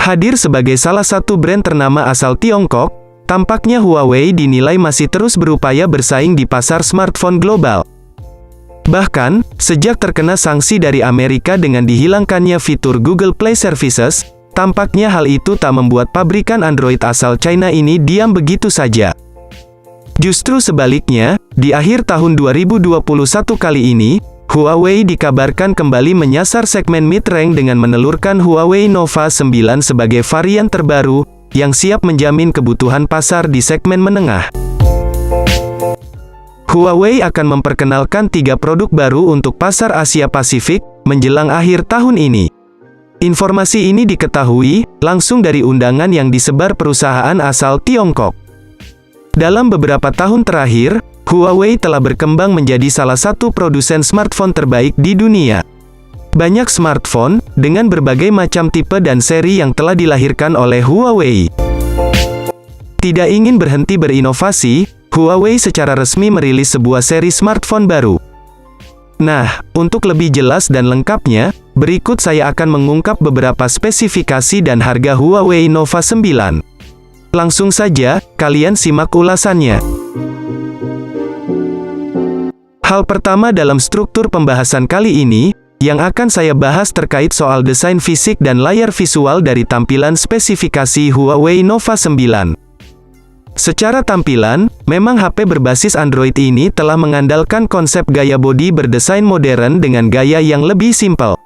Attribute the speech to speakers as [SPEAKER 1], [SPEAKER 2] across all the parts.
[SPEAKER 1] Hadir sebagai salah satu brand ternama asal Tiongkok, tampaknya Huawei dinilai masih terus berupaya bersaing di pasar smartphone global. Bahkan, sejak terkena sanksi dari Amerika dengan dihilangkannya fitur Google Play Services, tampaknya hal itu tak membuat pabrikan Android asal China ini diam begitu saja. Justru sebaliknya, di akhir tahun 2021 kali ini, Huawei dikabarkan kembali menyasar segmen mid-range dengan menelurkan Huawei Nova 9 sebagai varian terbaru, yang siap menjamin kebutuhan pasar di segmen menengah. Huawei akan memperkenalkan 3 produk baru untuk pasar Asia Pasifik, menjelang akhir tahun ini. Informasi ini diketahui, langsung dari undangan yang disebar perusahaan asal Tiongkok. Dalam beberapa tahun terakhir, Huawei telah berkembang menjadi salah satu produsen smartphone terbaik di dunia. Banyak smartphone, dengan berbagai macam tipe dan seri yang telah dilahirkan oleh Huawei. Tidak ingin berhenti berinovasi, Huawei secara resmi merilis sebuah seri smartphone baru. Nah, untuk lebih jelas dan lengkapnya, berikut saya akan mengungkap beberapa spesifikasi dan harga Huawei Nova 9. Langsung saja, kalian simak ulasannya. Hal pertama dalam struktur pembahasan kali ini, yang akan saya bahas terkait soal desain fisik dan layar visual dari tampilan spesifikasi Huawei Nova 9. Secara tampilan, memang HP berbasis Android ini telah mengandalkan konsep gaya bodi berdesain modern dengan gaya yang lebih simpel.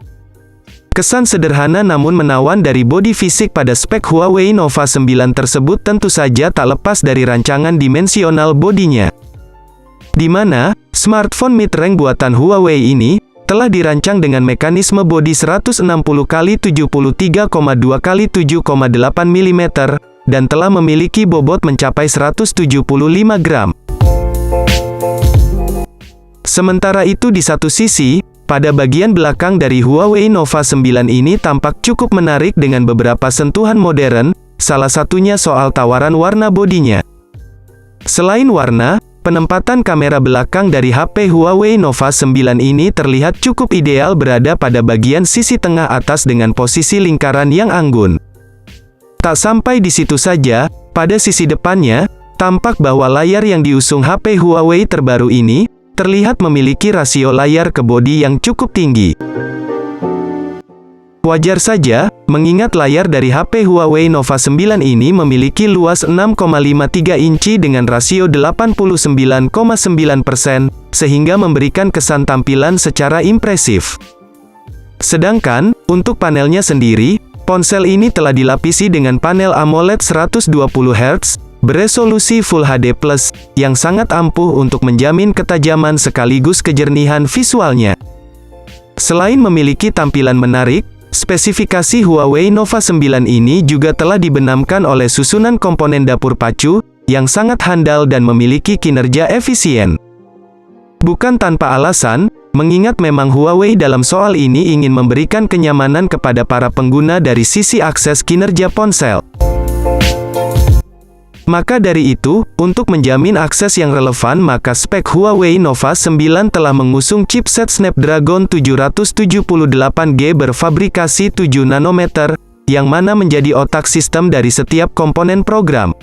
[SPEAKER 1] Kesan sederhana namun menawan dari bodi fisik pada spek Huawei Nova 9 tersebut tentu saja tak lepas dari rancangan dimensional bodinya. Di mana, smartphone mid-range buatan Huawei ini, telah dirancang dengan mekanisme bodi 160x73,2x7,8 mm, dan telah memiliki bobot mencapai 175 gram. Sementara itu di satu sisi, pada bagian belakang dari Huawei Nova 9 ini tampak cukup menarik dengan beberapa sentuhan modern, salah satunya soal tawaran warna bodinya. Selain warna, penempatan kamera belakang dari HP Huawei Nova 9 ini terlihat cukup ideal berada pada bagian sisi tengah atas dengan posisi lingkaran yang anggun. Tak sampai di situ saja, pada sisi depannya, tampak bahwa layar yang diusung HP Huawei terbaru ini, terlihat memiliki rasio layar ke bodi yang cukup tinggi. Wajar saja, mengingat layar dari HP Huawei Nova 9 ini memiliki luas 6,53 inci dengan rasio 89,9%, sehingga memberikan kesan tampilan secara impresif. Sedangkan, untuk panelnya sendiri, ponsel ini telah dilapisi dengan panel AMOLED 120 Hz, beresolusi Full HD+, yang sangat ampuh untuk menjamin ketajaman sekaligus kejernihan visualnya. Selain memiliki tampilan menarik, spesifikasi Huawei Nova 9 ini juga telah dibenamkan oleh susunan komponen dapur pacu, yang sangat handal dan memiliki kinerja efisien. Bukan tanpa alasan, mengingat memang Huawei dalam soal ini ingin memberikan kenyamanan kepada para pengguna dari sisi akses kinerja ponsel. Maka dari itu, untuk menjamin akses yang relevan maka spek Huawei Nova 9 telah mengusung chipset Snapdragon 778G berfabrikasi 7 nanometer, yang mana menjadi otak sistem dari setiap komponen program.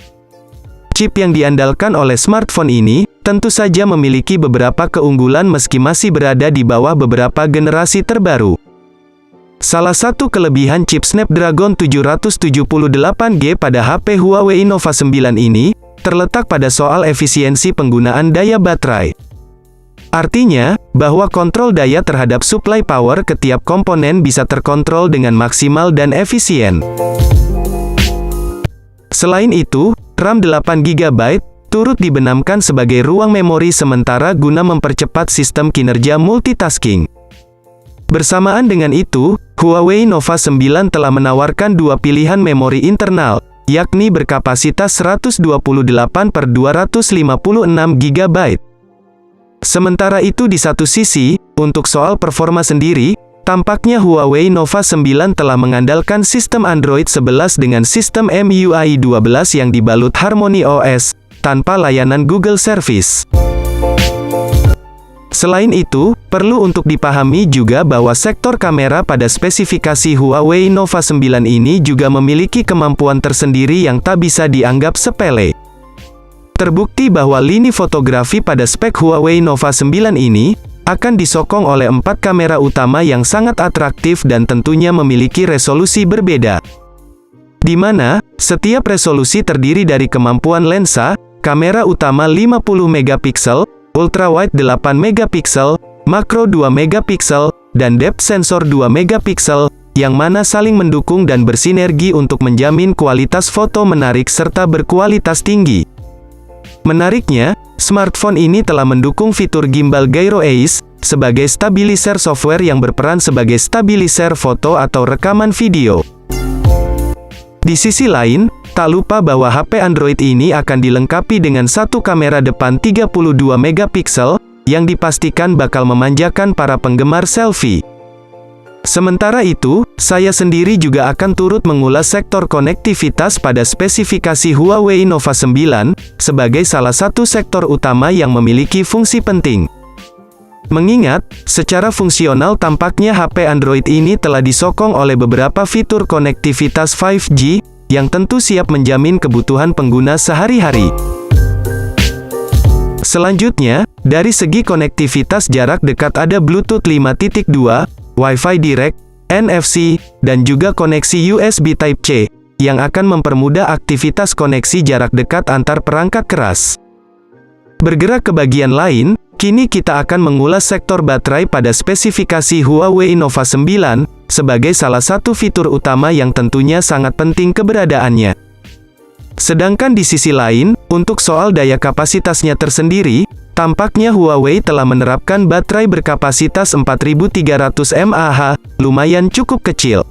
[SPEAKER 1] Chip yang diandalkan oleh smartphone ini, tentu saja memiliki beberapa keunggulan meski masih berada di bawah beberapa generasi terbaru. Salah satu kelebihan chip Snapdragon 778G pada HP Huawei Nova 9 ini, terletak pada soal efisiensi penggunaan daya baterai. Artinya, bahwa kontrol daya terhadap supply power ke tiap komponen bisa terkontrol dengan maksimal dan efisien. Selain itu, RAM 8GB, turut dibenamkan sebagai ruang memori sementara guna mempercepat sistem kinerja multitasking. Bersamaan dengan itu, Huawei Nova 9 telah menawarkan dua pilihan memori internal, yakni berkapasitas 128/256GB. Sementara itu di satu sisi, untuk soal performa sendiri, tampaknya Huawei Nova 9 telah mengandalkan sistem Android 11 dengan sistem MIUI 12 yang dibalut Harmony OS, tanpa layanan Google Service. Selain itu, perlu untuk dipahami juga bahwa sektor kamera pada spesifikasi Huawei Nova 9 ini juga memiliki kemampuan tersendiri yang tak bisa dianggap sepele. Terbukti bahwa lini fotografi pada spek Huawei Nova 9 ini akan disokong oleh 4 kamera utama yang sangat atraktif dan tentunya memiliki resolusi berbeda. Di mana setiap resolusi terdiri dari kemampuan lensa, kamera utama 50 megapiksel, ultrawide 8 megapiksel, makro 2 megapiksel, dan depth sensor 2 megapiksel, yang mana saling mendukung dan bersinergi untuk menjamin kualitas foto menarik serta berkualitas tinggi. Menariknya, smartphone ini telah mendukung fitur gimbal Gyro Ace, sebagai stabilizer software yang berperan sebagai stabilizer foto atau rekaman video. Di sisi lain, tak lupa bahwa HP Android ini akan dilengkapi dengan satu kamera depan 32 megapiksel, yang dipastikan bakal memanjakan para penggemar selfie. Sementara itu, saya sendiri juga akan turut mengulas sektor konektivitas pada spesifikasi Huawei Nova 9, sebagai salah satu sektor utama yang memiliki fungsi penting. Mengingat, secara fungsional tampaknya HP Android ini telah disokong oleh beberapa fitur konektivitas 5G, yang tentu siap menjamin kebutuhan pengguna sehari-hari. Selanjutnya, dari segi konektivitas jarak dekat ada Bluetooth 5.2, Wi-Fi Direct, NFC, dan juga koneksi USB Type-C, yang akan mempermudah aktivitas koneksi jarak dekat antar perangkat keras. Bergerak ke bagian lain, kini kita akan mengulas sektor baterai pada spesifikasi Huawei Nova 9, sebagai salah satu fitur utama yang tentunya sangat penting keberadaannya. Sedangkan di sisi lain, untuk soal daya kapasitasnya tersendiri, tampaknya Huawei telah menerapkan baterai berkapasitas 4300 mAh, lumayan cukup kecil.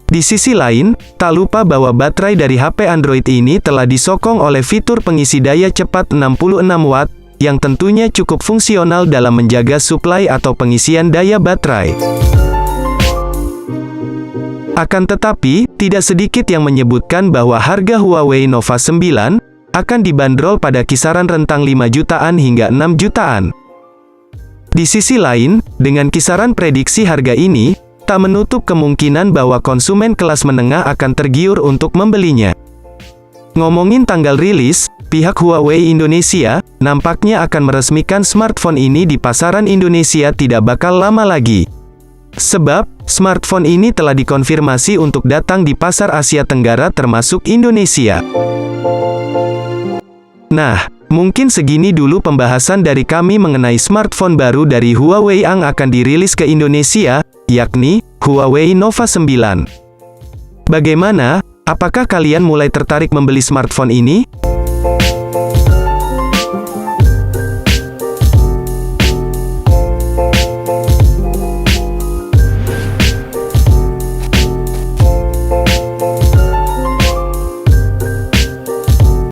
[SPEAKER 1] Di sisi lain, tak lupa bahwa baterai dari HP Android ini telah disokong oleh fitur pengisi daya cepat 66 Watt, yang tentunya cukup fungsional dalam menjaga suplai atau pengisian daya baterai. Akan tetapi, tidak sedikit yang menyebutkan bahwa harga Huawei Nova 9 akan dibanderol pada kisaran rentang 5 jutaan hingga 6 jutaan. Di sisi lain, dengan kisaran prediksi harga ini, tak menutup kemungkinan bahwa konsumen kelas menengah akan tergiur untuk membelinya. Ngomongin tanggal rilis, pihak Huawei Indonesia nampaknya akan meresmikan smartphone ini di pasaran Indonesia tidak bakal lama lagi. Sebab, smartphone ini telah dikonfirmasi untuk datang di pasar Asia Tenggara termasuk Indonesia. Nah, mungkin segini dulu pembahasan dari kami mengenai smartphone baru dari Huawei yang akan dirilis ke Indonesia, yakni Huawei Nova 9. Bagaimana? Apakah kalian mulai tertarik membeli smartphone ini?